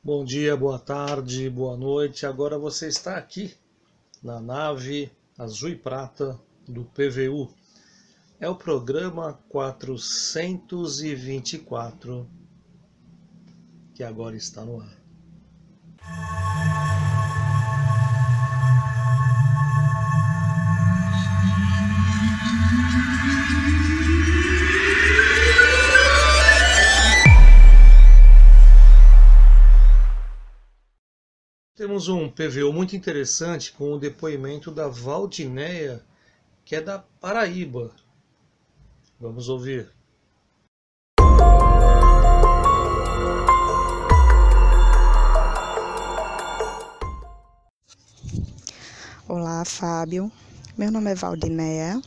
Bom dia, boa tarde, boa noite. Agora você está aqui na nave azul e prata do PVU. É o programa 424 que agora está no ar. Temos um PVU muito interessante com o depoimento da Valdinéia, que é da Paraíba. Vamos ouvir. Olá, Fábio. Meu nome é Valdinéia.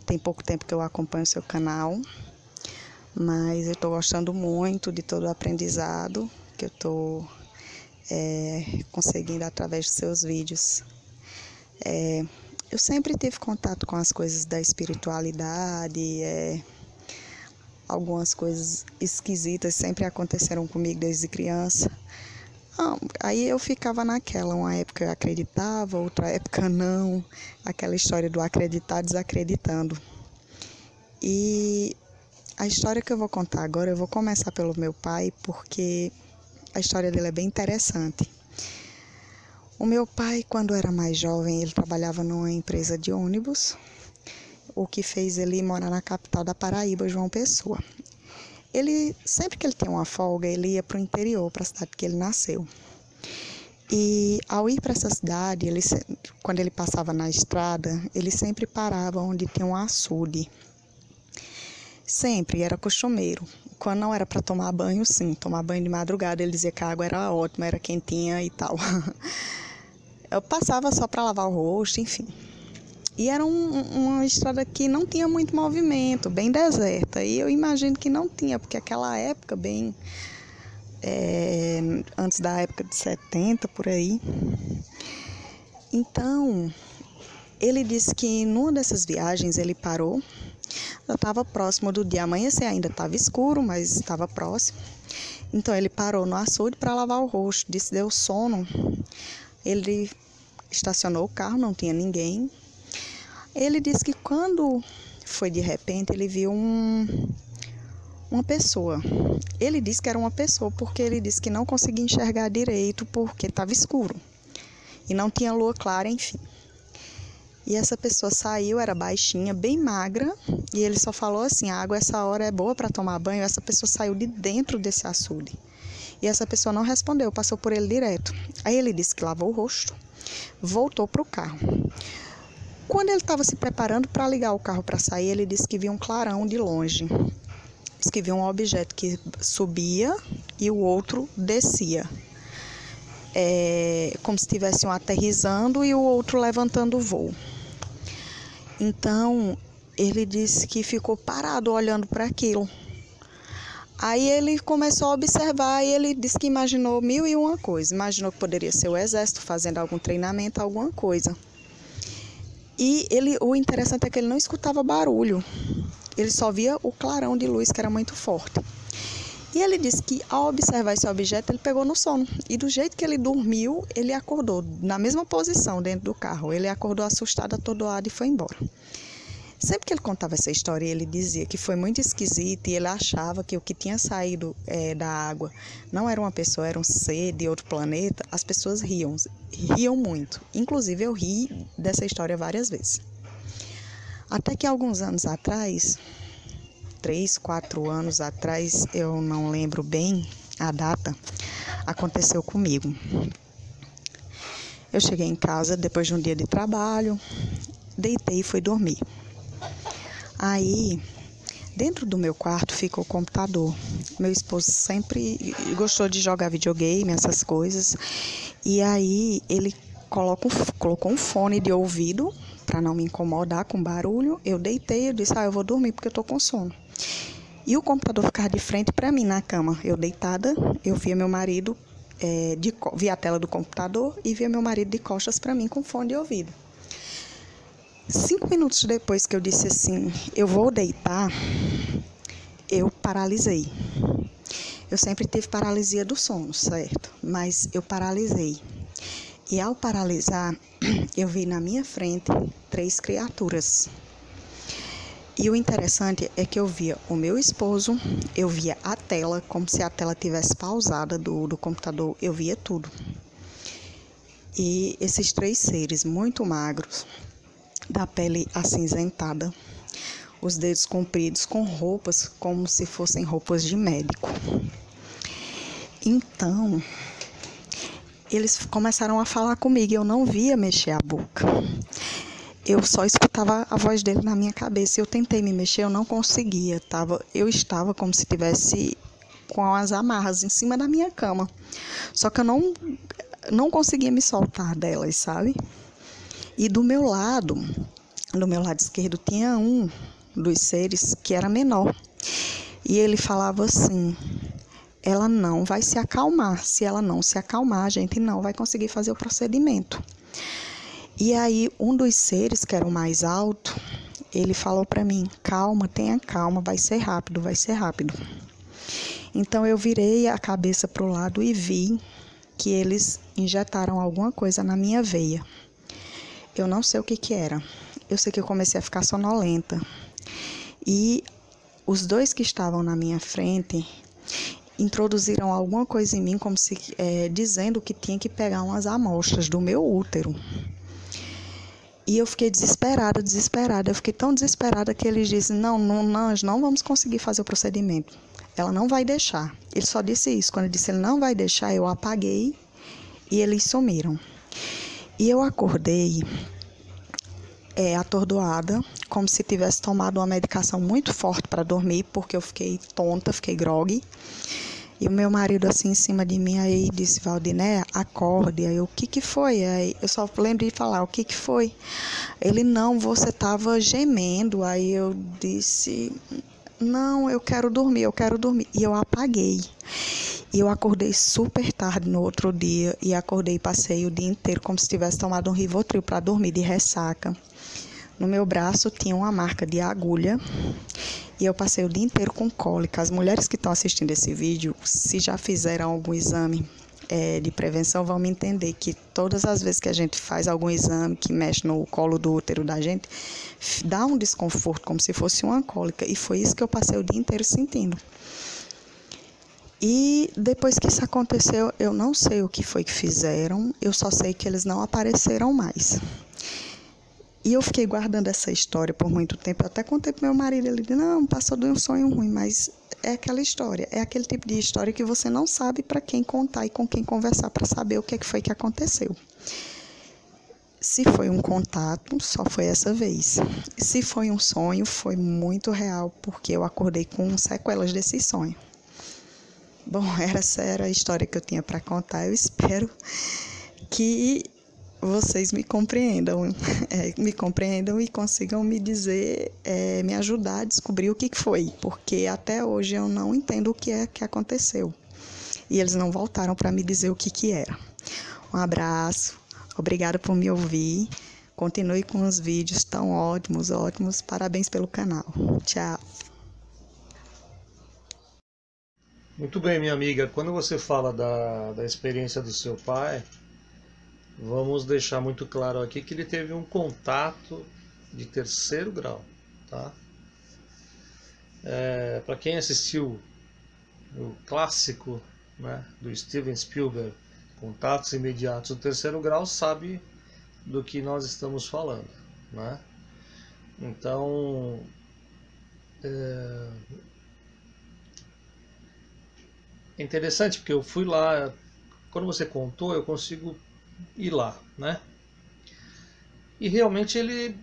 Tem pouco tempo que eu acompanho o seu canal, mas eu estou gostando muito de todo o aprendizado que eu estou conseguindo através dos seus vídeos. Eu sempre tive contato com as coisas da espiritualidade, algumas coisas esquisitas sempre aconteceram comigo desde criança. Aí eu ficava naquela, uma época eu acreditava, outra época não, aquela história do acreditar desacreditando. E a história que eu vou contar agora, eu vou começar pelo meu pai, porque a história dele é bem interessante. O meu pai, quando era mais jovem, ele trabalhava numa empresa de ônibus, o que fez ele morar na capital da Paraíba, João Pessoa. Ele, sempre que ele tinha uma folga, ele ia para o interior, para a cidade que ele nasceu. E ao ir para essa cidade, quando ele passava na estrada, ele sempre parava onde tinha um açude. Sempre, era costumeiro. Quando não era para tomar banho, sim, tomar banho de madrugada, ele dizia que a água era ótima, era quentinha e tal. Eu passava só para lavar o rosto, enfim. E era uma estrada que não tinha muito movimento, bem deserta. E eu imagino que não tinha, porque aquela época, antes da época de 70, por aí. Então, ele disse que numa dessas viagens ele parou. Já estava próximo do dia amanhecer, ainda estava escuro, mas estava próximo. Então ele parou no açude para lavar o rosto, disse deu sono. Ele estacionou o carro, não tinha ninguém. Ele disse que quando foi de repente, ele viu uma pessoa. Ele disse que era uma pessoa porque ele disse que não conseguia enxergar direito porque estava escuro. E não tinha lua clara, enfim. E essa pessoa saiu, era baixinha, bem magra, e ele só falou assim, a água essa hora é boa para tomar banho. Essa pessoa saiu de dentro desse açude. E essa pessoa não respondeu, passou por ele direto. Aí ele disse que lavou o rosto, voltou para o carro. Quando ele estava se preparando para ligar o carro para sair, ele disse que via um clarão de longe. Disse que via um objeto que subia e o outro descia. Como se estivesse um aterrissando e o outro levantando o voo. Então, ele disse que ficou parado olhando para aquilo. Aí ele começou a observar e ele disse que imaginou mil e uma coisas. Imaginou que poderia ser o exército fazendo algum treinamento, alguma coisa. E o interessante é que ele não escutava barulho. Ele só via o clarão de luz, que era muito forte. E ele disse que, ao observar esse objeto, ele pegou no sono. E do jeito que ele dormiu, ele acordou na mesma posição dentro do carro. Ele acordou assustado, atordoado e foi embora. Sempre que ele contava essa história, ele dizia que foi muito esquisito e ele achava que o que tinha saído da água não era uma pessoa, era um ser de outro planeta. As pessoas riam muito. Inclusive, eu ri dessa história várias vezes. Até que alguns anos atrás, 3, 4 anos atrás, eu não lembro bem a data, aconteceu comigo. Eu cheguei em casa depois de um dia de trabalho, deitei e fui dormir. Aí, dentro do meu quarto fica o computador. Meu esposo sempre gostou de jogar videogame, essas coisas. E aí, ele colocou um fone de ouvido para não me incomodar com barulho. Eu deitei e disse, eu vou dormir porque eu tô com sono. E o computador ficava de frente para mim na cama. Eu deitada, eu via meu marido, via a tela do computador e via meu marido de costas para mim com fone de ouvido. 5 minutos depois que eu disse assim, eu vou deitar, eu paralisei. Eu sempre tive paralisia do sono, certo? Mas eu paralisei. E ao paralisar, eu vi na minha frente 3 criaturas. E o interessante é que eu via o meu esposo, eu via a tela, como se a tela tivesse pausada do computador, eu via tudo. E esses 3 seres muito magros, da pele acinzentada, os dedos compridos, com roupas como se fossem roupas de médico. Então, eles começaram a falar comigo, eu não via mexer a boca. Eu só escutava a voz dele na minha cabeça. Eu tentei me mexer, eu não conseguia. Eu estava como se tivesse com as amarras em cima da minha cama. Só que eu não conseguia me soltar delas, sabe? E do meu lado esquerdo, tinha um dos seres que era menor. E ele falava assim: ela não vai se acalmar. Se ela não se acalmar, a gente não vai conseguir fazer o procedimento. E aí, um dos seres, que era o mais alto, ele falou para mim: calma, tenha calma, vai ser rápido, vai ser rápido. Então, eu virei a cabeça para o lado e vi que eles injetaram alguma coisa na minha veia. Eu não sei o que era. Eu sei que eu comecei a ficar sonolenta. E os 2 que estavam na minha frente introduziram alguma coisa em mim, como se dizendo que tinha que pegar umas amostras do meu útero. E eu fiquei desesperada. Eu fiquei tão desesperada que eles disseram: não, nós não vamos conseguir fazer o procedimento. Ela não vai deixar. Ele só disse isso. Quando ele disse ele não vai deixar, eu apaguei e eles sumiram. E eu acordei atordoada, como se tivesse tomado uma medicação muito forte para dormir, porque eu fiquei tonta, fiquei grogue. E o meu marido assim em cima de mim, aí disse: Valdiné, acorde. Aí eu: o que foi? Aí eu só lembro de falar: o que foi? Ele: não, você estava gemendo. Aí eu disse: não, eu quero dormir. E eu apaguei. E eu acordei super tarde no outro dia, e acordei e passei o dia inteiro como se tivesse tomado um Rivotril para dormir, de ressaca. No meu braço tinha uma marca de agulha. E eu passei o dia inteiro com cólica. As mulheres que estão assistindo esse vídeo, se já fizeram algum exame de prevenção, vão me entender que todas as vezes que a gente faz algum exame que mexe no colo do útero da gente, dá um desconforto, como se fosse uma cólica. E foi isso que eu passei o dia inteiro sentindo. E depois que isso aconteceu, eu não sei o que foi que fizeram, eu só sei que eles não apareceram mais. E eu fiquei guardando essa história por muito tempo. Eu até contei pro meu marido, ele disse: não, passou de um sonho ruim, mas é aquela história. É aquele tipo de história que você não sabe para quem contar e com quem conversar para saber o que foi que aconteceu. Se foi um contato, só foi essa vez. Se foi um sonho, foi muito real, porque eu acordei com sequelas desse sonho. Bom, essa era a história que eu tinha para contar. Eu espero que vocês me compreendam e consigam me dizer, me ajudar a descobrir o que foi, porque até hoje eu não entendo o que é que aconteceu. E eles não voltaram para me dizer o que era. Um abraço, obrigada por me ouvir. Continue com os vídeos tão ótimos. Parabéns pelo canal. Tchau. Muito bem, minha amiga. Quando você fala da experiência do seu pai, vamos deixar muito claro aqui que ele teve um contato de 3º grau, tá? Para quem assistiu o clássico, né, do Steven Spielberg, Contatos Imediatos do 3º grau, sabe do que nós estamos falando, né? Então, é interessante porque eu fui lá, quando você contou, eu consigo ir lá, né? E realmente ele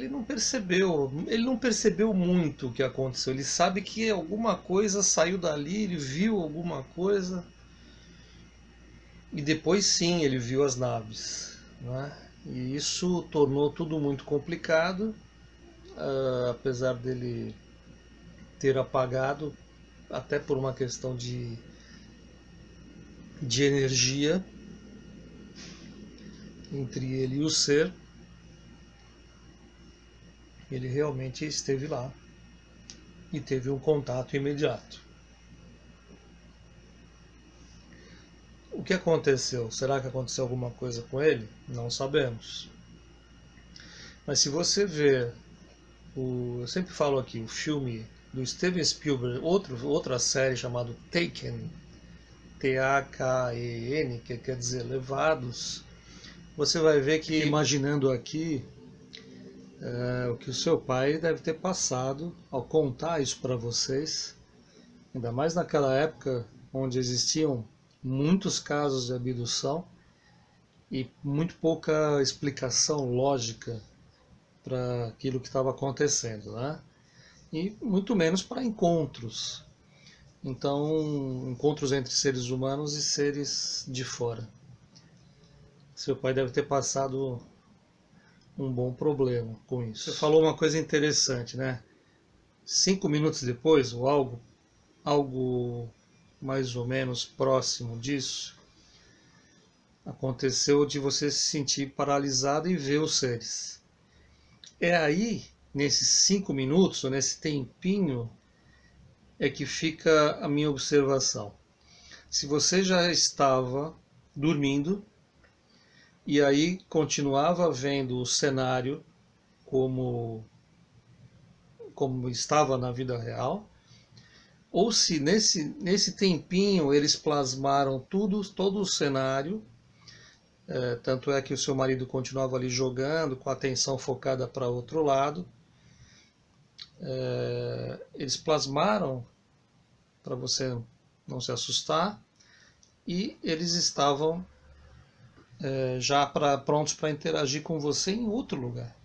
não percebeu muito o que aconteceu. Ele sabe que alguma coisa saiu dali, ele viu alguma coisa. E depois sim, ele viu as naves, né? E isso tornou tudo muito complicado, apesar dele ter apagado, até por uma questão de energia entre ele e o ser. Ele realmente esteve lá e teve um contato imediato, o que aconteceu? Será que aconteceu alguma coisa com ele? Não sabemos. Mas se você ver, eu sempre falo aqui, o filme do Steven Spielberg, outra série chamada Taken, T-A-K-E-N, que quer dizer Levados, você vai ver que, imaginando aqui, o que o seu pai deve ter passado ao contar isso para vocês, ainda mais naquela época onde existiam muitos casos de abdução e muito pouca explicação lógica para aquilo que estava acontecendo, né? E muito menos para encontros. Então, encontros entre seres humanos e seres de fora. Seu pai deve ter passado um bom problema com isso. Você falou uma coisa interessante, né? 5 minutos depois, ou algo mais ou menos próximo disso, aconteceu de você se sentir paralisado e ver os seres. É aí, nesses 5 minutos, ou nesse tempinho, é que fica a minha observação. Se você já estava dormindo e aí continuava vendo o cenário como estava na vida real, ou se nesse tempinho eles plasmaram todo o cenário, tanto é que o seu marido continuava ali jogando, com a atenção focada para outro lado, eles plasmaram para você não se assustar, e eles estavam já prontos para interagir com você em outro lugar.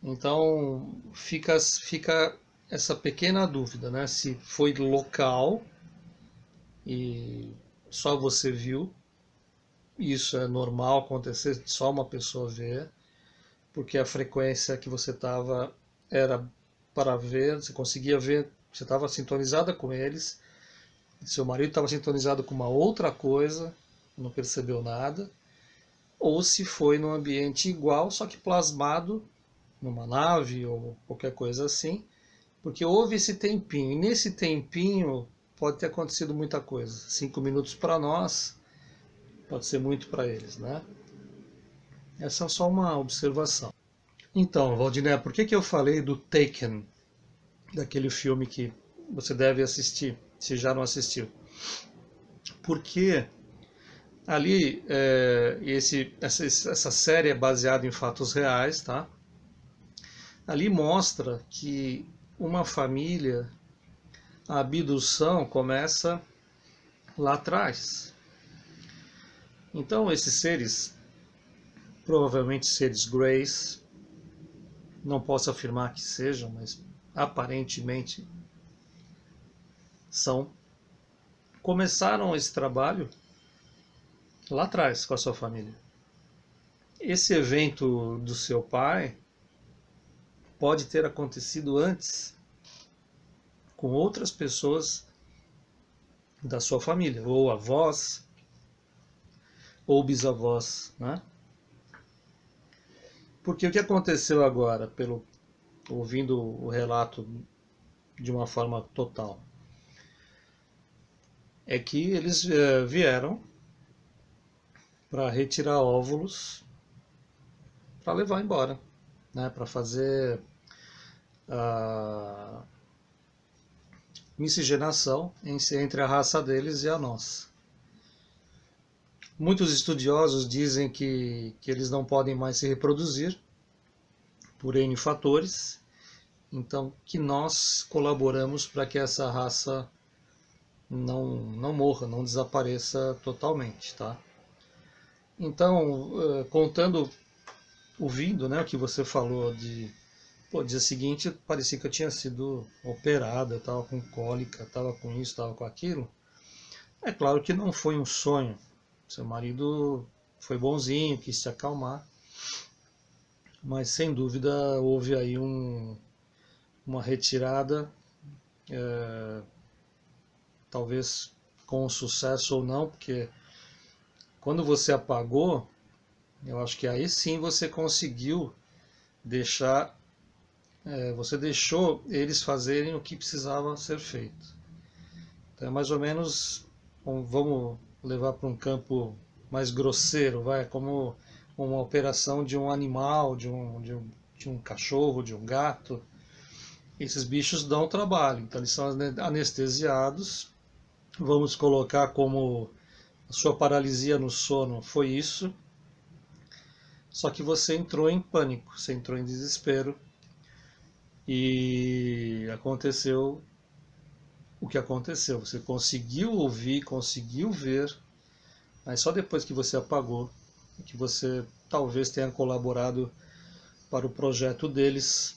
Então fica essa pequena dúvida, né? Se foi local e só você viu, isso é normal acontecer, só uma pessoa ver, porque a frequência que você estava era para ver, você conseguia ver, você estava sintonizada com eles, seu marido estava sintonizado com uma outra coisa, não percebeu nada, ou se foi num ambiente igual, só que plasmado numa nave ou qualquer coisa assim, porque houve esse tempinho, e nesse tempinho pode ter acontecido muita coisa. 5 minutos para nós pode ser muito para eles, né? Essa é só uma observação. Então, Valdiné, por que eu falei do Taken, daquele filme que você deve assistir, se já não assistiu? Porque ali, essa série é baseada em fatos reais, tá? Ali mostra que uma família, a abdução começa lá atrás. Então esses seres, provavelmente seres Greys, não posso afirmar que sejam, mas aparentemente são, começaram esse trabalho lá atrás com a sua família. Esse evento do seu pai pode ter acontecido antes com outras pessoas da sua família, ou avós, ou bisavós, né? Porque o que aconteceu agora, ouvindo o relato de uma forma total, é que eles vieram para retirar óvulos para levar embora, né? Para fazer a miscigenação entre a raça deles e a nossa. Muitos estudiosos dizem que eles não podem mais se reproduzir por N fatores, então que nós colaboramos para que essa raça não morra, não desapareça totalmente, tá? Então, ouvindo, né, o que você falou dia seguinte parecia que eu tinha sido operada, estava com cólica, estava com isso, estava com aquilo. É claro que não foi um sonho. Seu marido foi bonzinho, quis se acalmar, mas sem dúvida houve aí uma retirada, talvez com sucesso ou não, porque quando você apagou, eu acho que aí sim você conseguiu deixar, você deixou eles fazerem o que precisava ser feito. Então é mais ou menos vamos levar para um campo mais grosseiro, vai, como uma operação de um animal, de um cachorro, de um gato. Esses bichos dão trabalho, então eles são anestesiados. Vamos colocar como a sua paralisia no sono foi isso. Só que você entrou em pânico, você entrou em desespero e aconteceu o que aconteceu. Você conseguiu ouvir, conseguiu ver, mas só depois que você apagou, que você talvez tenha colaborado para o projeto deles,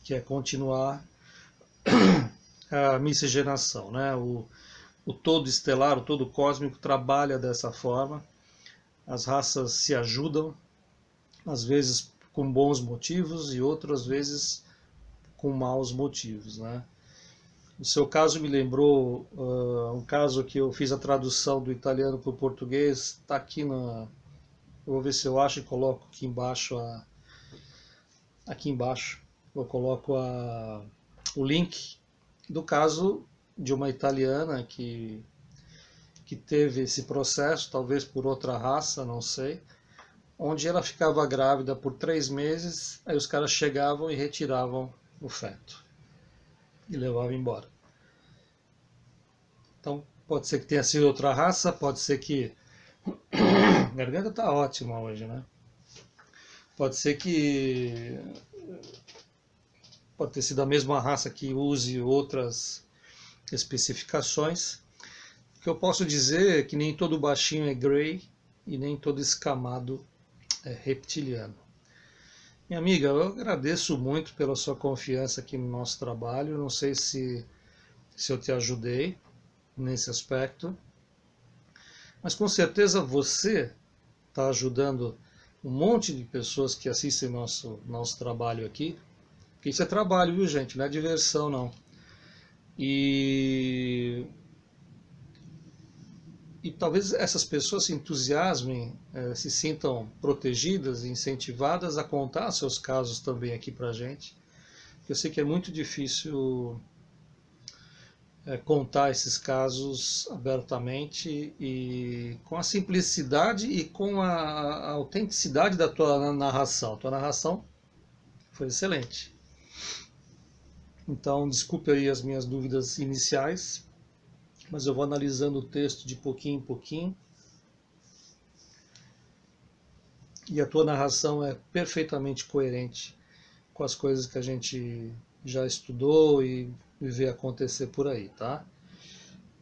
que é continuar a miscigenação, né? O todo estelar, o todo cósmico trabalha dessa forma. As raças se ajudam, às vezes com bons motivos e outras vezes com maus motivos, né? O seu caso me lembrou um caso que eu fiz a tradução do italiano para o português, está aqui na... Eu vou ver se eu acho e coloco aqui embaixo eu coloco o link do caso de uma italiana que teve esse processo, talvez por outra raça, não sei, onde ela ficava grávida por 3 meses, aí os caras chegavam e retiravam o feto e levavam embora. Então, pode ser que tenha sido outra raça, pode ser que... A garganta tá ótima hoje, né? Pode ser que... Pode ter sido a mesma raça que use outras especificações. O que eu posso dizer é que nem todo baixinho é Grey e nem todo escamado é reptiliano. Minha amiga, eu agradeço muito pela sua confiança aqui no nosso trabalho. Não sei se eu te ajudei nesse aspecto, mas com certeza você está ajudando um monte de pessoas que assistem nosso trabalho aqui. Porque isso é trabalho, viu, gente? Não é diversão, não. E talvez essas pessoas se entusiasmem, se sintam protegidas, incentivadas a contar seus casos também aqui pra gente. Eu sei que é muito difícil contar esses casos abertamente e com a simplicidade e com a autenticidade da tua narração. Tua narração foi excelente. Então, desculpe aí as minhas dúvidas iniciais, mas eu vou analisando o texto de pouquinho em pouquinho. E a tua narração é perfeitamente coerente com as coisas que a gente já estudou e vê acontecer por aí, tá?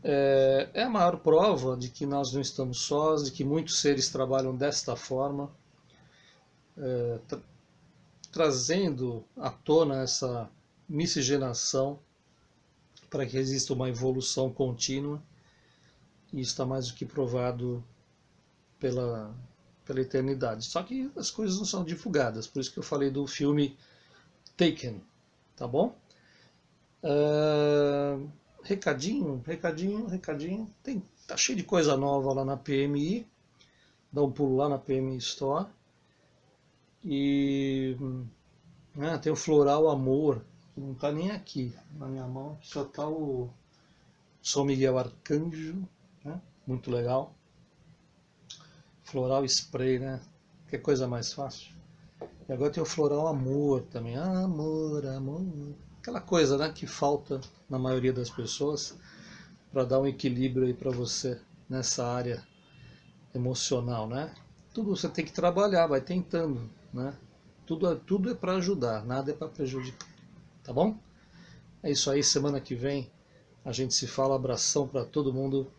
É a maior prova de que nós não estamos sós, de que muitos seres trabalham desta forma, trazendo à tona essa miscigenação para que exista uma evolução contínua, e isso está mais do que provado pela eternidade. Só que as coisas não são divulgadas, por isso que eu falei do filme Taken, tá bom? Recadinho, tá cheio de coisa nova lá na PMI, dá um pulo lá na PMI Store, e tem o Floral Amor, que não tá nem aqui na minha mão, só tá o São Miguel Arcanjo, né? Muito legal. Floral Spray, né? Que coisa mais fácil. E agora tem o Floral Amor também. Amor, amor. Aquela coisa, né, que falta na maioria das pessoas para dar um equilíbrio aí para você nessa área emocional, né? Tudo você tem que trabalhar, vai tentando, né? Tudo é para ajudar, nada é para prejudicar. Tá bom? É isso aí, semana que vem a gente se fala. Abração para todo mundo.